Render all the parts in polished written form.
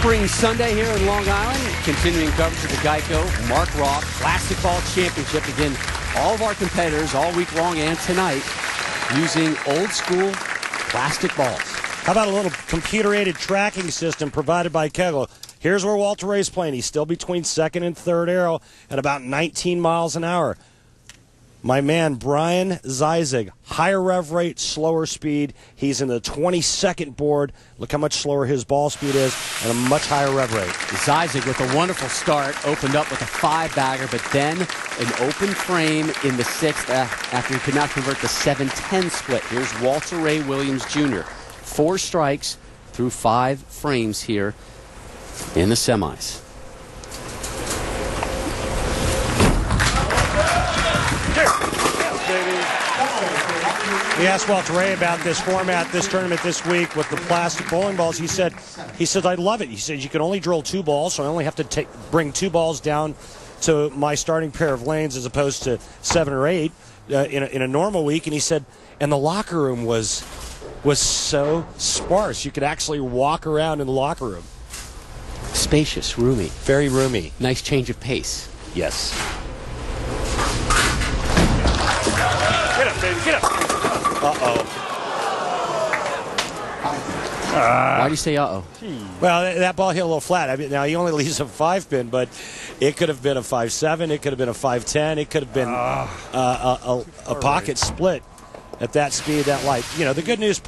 Spring Sunday here in Long Island. Continuing coverage of the Geico Mark Roth Plastic Ball Championship. Again, all of our competitors all week long and tonight using old school plastic balls. How about a little computer-aided tracking system provided by Kegel? Here's where Walter Ray's playing. He's still between second and third arrow at about 19 miles an hour. My man, Brian Zeisig, higher rev rate, slower speed. He's in the 22nd board. Look how much slower his ball speed is and a much higher rev rate. Zeisig with a wonderful start, opened up with a 5-bagger, but then an open frame in the 6th after he could not convert the 7-10 split. Here's Walter Ray Williams Jr. 4 strikes through 5 frames here in the semis. We asked Walter Ray about this format, this tournament this week with the plastic bowling balls. He said, I love it. He said, you can only drill 2 balls, so I only have to bring 2 balls down to my starting pair of lanes as opposed to 7 or 8 in a normal week. And he said, and the locker room was so sparse. You could actually walk around in the locker room. Spacious, roomy. Very roomy. Nice change of pace. Yes. Get up, baby, get up. Uh-oh. Why do you say uh-oh? Well, that ball hit a little flat. I mean, now he only leaves a 5-pin, but it could have been a 5-7. It could have been a 5-10. It could have been a pocket split at that speed, that light. You know, the good news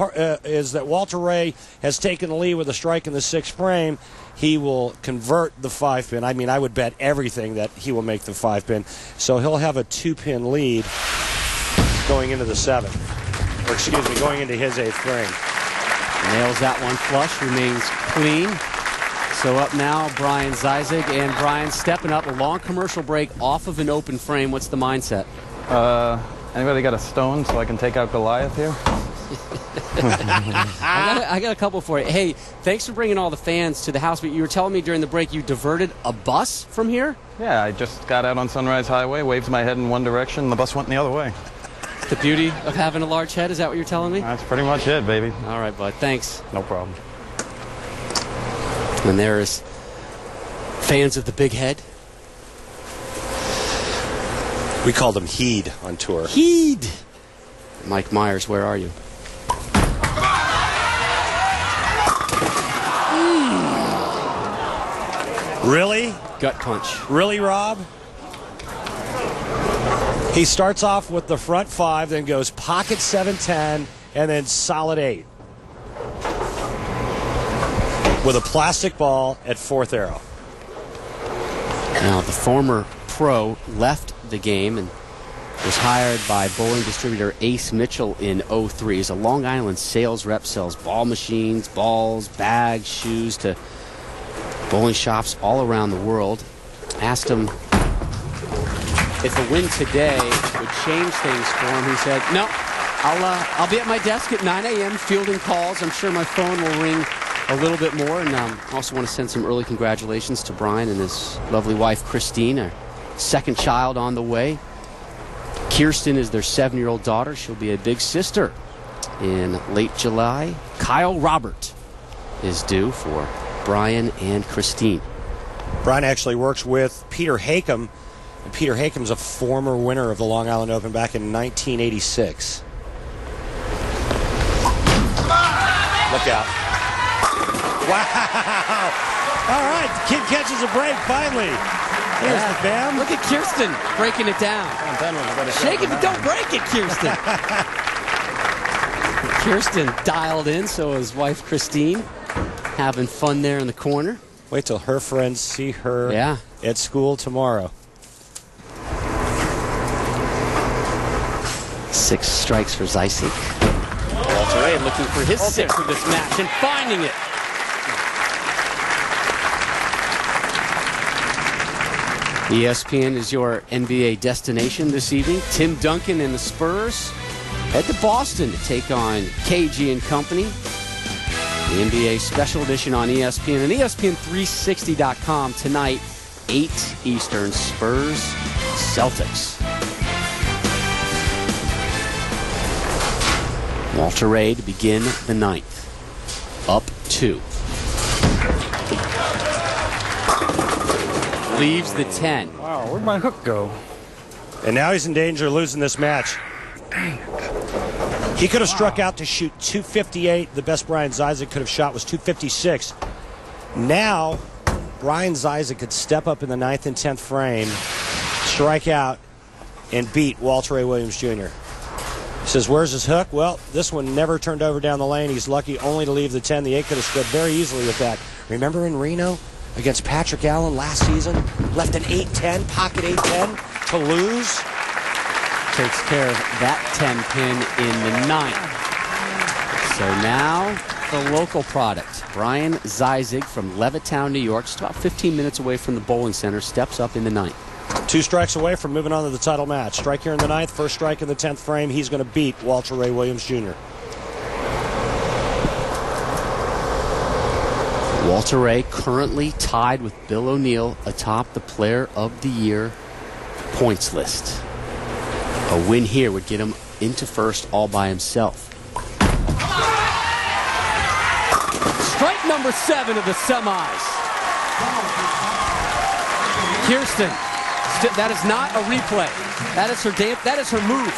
is that Walter Ray has taken the lead with a strike in the 6th frame. He will convert the 5-pin. I mean, I would bet everything that he will make the 5-pin. So he'll have a 2-pin lead going into the 7th. Or excuse me, going into his 8th frame. Nails that one flush, remains clean. So up now, Brian Zeisig, and Brian stepping up. A long commercial break off of an open frame. What's the mindset? Anybody got a stone so I can take out Goliath here? I got a couple for you. Hey, thanks for bringing all the fans to the house. But you were telling me during the break you diverted a bus from here? Yeah, I just got out on Sunrise Highway, waved my head in one direction, and the bus went the other way. The beauty of having a large head, is that what you're telling me? That's pretty much it, baby. All right, bud. Thanks. No problem. And there's fans of the big head. We called him Heed on tour. Heed! Mike Myers, where are you? Really? Gut punch. Really, Rob? He starts off with the front 5, then goes pocket 7-10, and then solid 8. With a plastic ball at 4th arrow. Now, the former pro left the game and was hired by bowling distributor Ace Mitchell in 03. He's a Long Island sales rep, sells ball machines, balls, bags, shoes to bowling shops all around the world. Asked him if a win today would change things for him. He said, no, I'll be at my desk at 9 a.m. fielding calls. I'm sure my phone will ring a little bit more. And also want to send some early congratulations to Brian and his lovely wife, Christine, our 2nd child on the way. Kirsten is their 7-year-old daughter. She'll be a big sister in late July. Kyle Robert is due for Brian and Christine. Brian actually works with Peter Hakem. And Peter Hakem's a former winner of the Long Island Open back in 1986. Look out. Wow. All right, the kid catches a break finally. There's the bam. Look at Kirsten breaking it down. Shake it, but don't break it, Kirsten. Kirsten dialed in, so his wife Christine having fun there in the corner. Wait till her friends see her at school tomorrow. 6 strikes for Zeisig. Walter Ray looking for his 6th of this match and finding it. ESPN is your NBA destination this evening. Tim Duncan and the Spurs head to Boston to take on KG and Company. The NBA special edition on ESPN and ESPN360.com tonight, 8 Eastern, Spurs, Celtics. Walter Ray to begin the 9th. Up 2. leaves the 10. Wow, where'd my hook go? And now he's in danger of losing this match. He could have struck out to shoot 258. The best Brian Zyzek could have shot was 256. Now, Brian Zyzek could step up in the 9th and 10th frame, strike out, and beat Walter Ray Williams Jr. He says, where's his hook? Well, this one never turned over down the lane. He's lucky only to leave the 10. The 8 could have stood very easily with that. Remember in Reno against Patrick Allen last season? Left an 8-10, pocket 8-10 to lose. Takes care of that 10 pin in the 9th. So now the local product, Brian Zyzek from Levittown, New York, just about 15 minutes away from the bowling center, steps up in the 9th. 2 strikes away from moving on to the title match. Strike here in the 9th, first strike in the 10th frame. He's going to beat Walter Ray Williams Jr. Walter Ray currently tied with Bill O'Neill atop the Player of the Year points list. A win here would get him into first all by himself. Strike number 7 of the semis. Kirsten, that is not a replay. That is her move.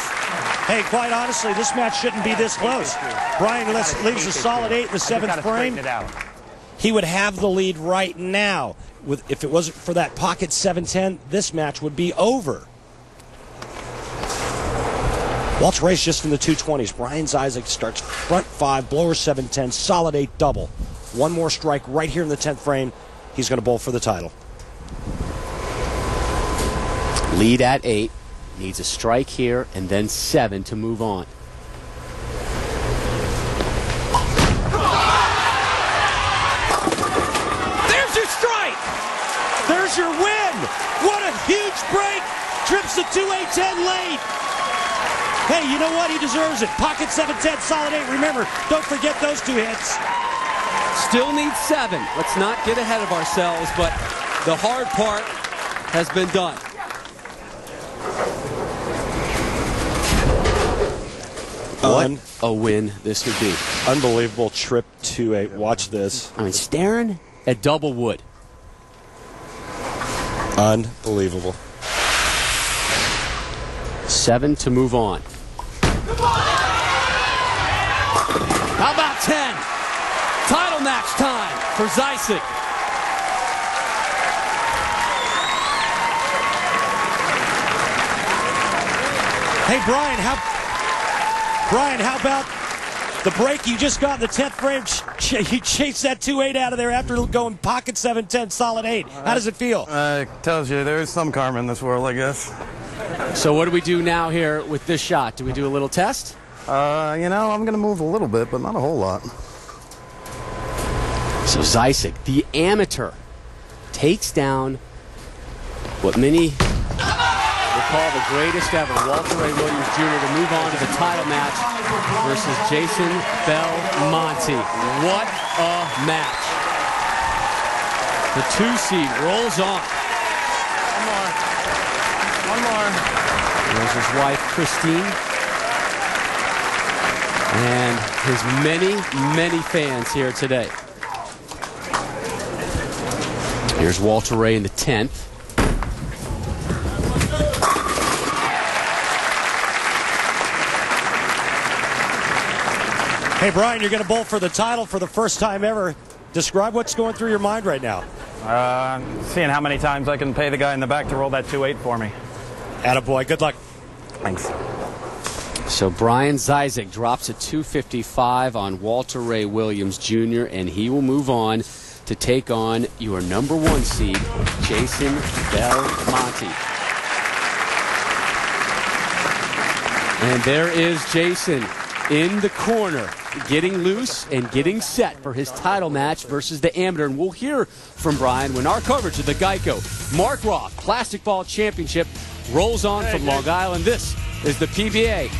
Hey, quite honestly, this match shouldn't be this close. Brian leaves a solid 8 in the 7th frame. He would have the lead right now. If it wasn't for that pocket 7-10, this match would be over. Walter Ray's just in the 220s. Brian Zyzek starts front 5, blower 7-10, solid 8 double. One more strike right here in the 10th frame. He's going to bowl for the title. Lead at 8. Needs a strike here and then 7 to move on. There's your strike! There's your win! What a huge break! Trips the 2-8-10 late. Hey, you know what? He deserves it. Pocket 7-10, solid 8. Remember, don't forget those 2 hits. Still needs 7. Let's not get ahead of ourselves, but the hard part has been done. What a win this would be. Unbelievable trip 2-8. Watch this. I mean, staring at double wood. Unbelievable. 7 to move on. How about 10? Title match time for Zyzek. Hey, Brian, how about the break you just got in the 10th frame? You chased that 2-8 out of there after going pocket 7-10, solid 8. How does it feel? Tells you there is some karma in this world, I guess. So what do we do now here with this shot? Do we do a little test? You know, I'm going to move a little bit, but not a whole lot. So Zyzek, the amateur, takes down what many will call the greatest ever, Walter Ray Williams Jr., to move on to the title match versus Jason Belmonte. What a match. The 2 seed rolls on. One more. There's his wife, Christine, and his many, many fans here today. Here's Walter Ray in the 10th. Hey, Brian, you're going to bowl for the title for the first time ever. Describe what's going through your mind right now. Seeing how many times I can pay the guy in the back to roll that 2-8 for me. Attaboy. Good luck. Thanks. So Brian Zyzek drops a 255 on Walter Ray Williams Jr., and he will move on to take on your number 1 seed, Jason Belmonte. And there is Jason in the corner, getting loose and getting set for his title match versus the amateur. And we'll hear from Brian when our coverage of the Geico Mark Roth Plastic Ball Championship rolls on from Long Island. This is the PBA